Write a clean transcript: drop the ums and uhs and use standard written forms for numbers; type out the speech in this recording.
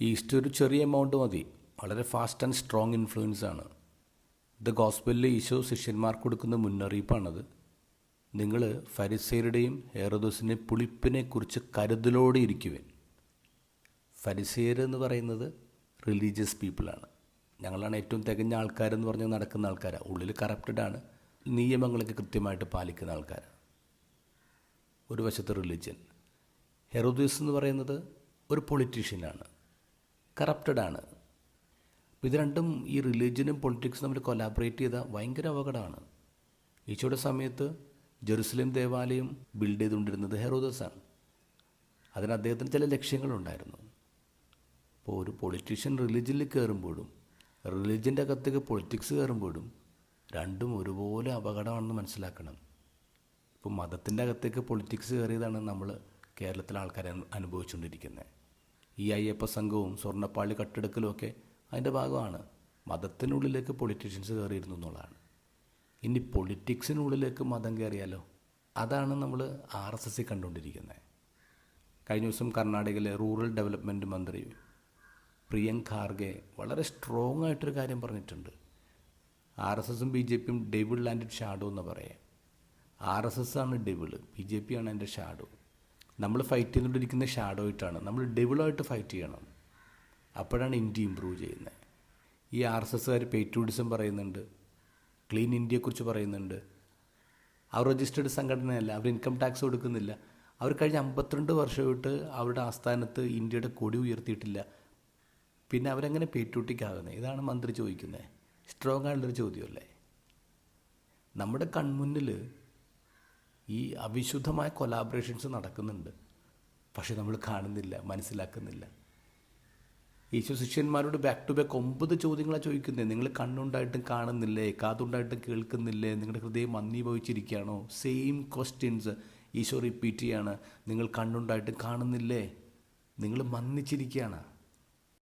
East ഒരു ചെറിയ amount മതി, വളരെ ഫാസ്റ്റ് ആൻഡ് സ്ട്രോങ് ഇൻഫ്ലുവൻസ് ആണ്. ദ ഗോസ്പലിൽ ഈശോ ശിഷ്യന്മാർക്ക് കൊടുക്കുന്ന മുന്നറിയിപ്പാണത്. നിങ്ങൾ ഫരിസേയരുടെയും ഹെറോദോസിൻ്റെയും പുളിപ്പിനെക്കുറിച്ച് കരുതലോടെ ഇരിക്കുവേൻ. ഫരിസേയർ എന്ന് പറയുന്നത് റിലീജിയസ് പീപ്പിളാണ്. ഞങ്ങളാണ് ഏറ്റവും തികഞ്ഞ ആൾക്കാരെന്ന് പറഞ്ഞ് നടക്കുന്ന ആൾക്കാരാണ്. ഉള്ളിൽ കറപ്റ്റഡാണ്, നിയമങ്ങളൊക്കെ കൃത്യമായിട്ട് പാലിക്കുന്ന ആൾക്കാരാണ്. ഒരു വശത്ത് റിലീജിയൻ. ഹെറോദോസ് എന്ന് പറയുന്നത് ഒരു പൊളിറ്റീഷ്യനാണ്, കറപ്റ്റഡാണ്. ഇത് രണ്ടും, ഈ റിലീജിയനും പൊളിറ്റിക്സും തമ്മിൽ കൊലാബറേറ്റ് ചെയ്താൽ ഭയങ്കര അപകടമാണ്. ഈശോയുടെ സമയത്ത് ജെറുസലേം ദേവാലയം ബിൽഡ് ചെയ്തുകൊണ്ടിരുന്നത് ഹെറോദോസാണ്. അതിന് അദ്ദേഹത്തിന് ചില ലക്ഷ്യങ്ങളുണ്ടായിരുന്നു. അപ്പോൾ ഒരു പൊളിറ്റീഷ്യൻ റിലീജിയനിൽ കയറുമ്പോഴും റിലീജിയൻ്റെ അകത്തേക്ക് പൊളിറ്റിക്സ് കയറുമ്പോഴും രണ്ടും ഒരുപോലെ അപകടമാണെന്ന് മനസ്സിലാക്കണം. ഇപ്പോൾ മതത്തിൻ്റെ അകത്തേക്ക് പൊളിറ്റിക്സ് കയറിയതാണ് നമ്മൾ കേരളത്തിലെ ആൾക്കാരെ അനുഭവിച്ചുകൊണ്ടിരിക്കുന്നത്. ഈ അയ്യപ്പ സംഘവും സ്വർണ്ണപ്പാളി കട്ടെടുക്കലും ഒക്കെ അതിൻ്റെ ഭാഗമാണ്. മതത്തിനുള്ളിലേക്ക് പൊളിറ്റീഷ്യൻസ് കയറിയിരുന്നു എന്നുള്ളതാണ്. ഇനി പൊളിറ്റിക്സിനുള്ളിലേക്ക് മതം കയറിയാലോ? അതാണ് നമ്മൾ RSS കണ്ടുകൊണ്ടിരിക്കുന്നത്. കഴിഞ്ഞ ദിവസം കർണാടകയിലെ റൂറൽ ഡെവലപ്മെൻറ്റ് മന്ത്രി പ്രിയങ്ക് ഖാർഗെ വളരെ സ്ട്രോങ് ആയിട്ടൊരു കാര്യം പറഞ്ഞിട്ടുണ്ട്. RSSും BJPയും ഡെവിൾ ആൻഡ് ഷാഡോ എന്ന് പറയാം. RSS ആണ് ഡെവിൾ, BJP ആണ് അതിൻ്റെ ഷാഡോ. നമ്മൾ ഫൈറ്റ് ചെയ്തുകൊണ്ടിരിക്കുന്ന ഷാഡോ ആയിട്ടാണ്. നമ്മൾ ഡെവിളായിട്ട് ഫൈറ്റ് ചെയ്യണം. അപ്പോഴാണ് ഇന്ത്യ ഇമ്പ്രൂവ് ചെയ്യുന്നത്. ഈ RSSകാർ പേട്രിയോട്ടിസം പറയുന്നുണ്ട്, ക്ലീൻ ഇന്ത്യയെക്കുറിച്ച് പറയുന്നുണ്ട്. അവർ രജിസ്റ്റേർഡ് സംഘടനയല്ല, അവർ ഇൻകം ടാക്സ് കൊടുക്കുന്നില്ല. അവർ കഴിഞ്ഞ 52 വർഷമായിട്ട് അവരുടെ ആസ്ഥാനത്ത് ഇന്ത്യയുടെ കൊടി ഉയർത്തിയിട്ടില്ല. പിന്നെ അവരെങ്ങനെ പേട്രിയോട്ടിക്? ഇതാണ് മന്ത്രി ചോദിക്കുന്നത്. സ്ട്രോങ് ആയിട്ടുള്ളൊരു ചോദ്യമല്ലേ? നമ്മുടെ കൺമുന്നിൽ ഈ അവിശുദ്ധമായ കൊലാബറേഷൻസ് നടക്കുന്നുണ്ട്, പക്ഷെ നമ്മൾ കാണുന്നില്ല, മനസ്സിലാക്കുന്നില്ല. ഈശോ ശിഷ്യന്മാരോട് ബാക്ക് ടു ബാക്ക് 9 ചോദ്യങ്ങളാണ് ചോദിക്കുന്നത്. നിങ്ങൾ കണ്ണുണ്ടായിട്ടും കാണുന്നില്ലേ? കാതുണ്ടായിട്ടും കേൾക്കുന്നില്ലേ? നിങ്ങളുടെ ഹൃദയം മന്ദീഭവിച്ചിരിക്കുകയാണോ? സെയിം ക്വസ്റ്റ്യൻസ് ഈശോ റിപ്പീറ്റ് ചെയ്യാണ്. നിങ്ങൾ കണ്ണുണ്ടായിട്ടും കാണുന്നില്ലേ? നിങ്ങൾ മന്ദിച്ചിരിക്കുകയാണ്.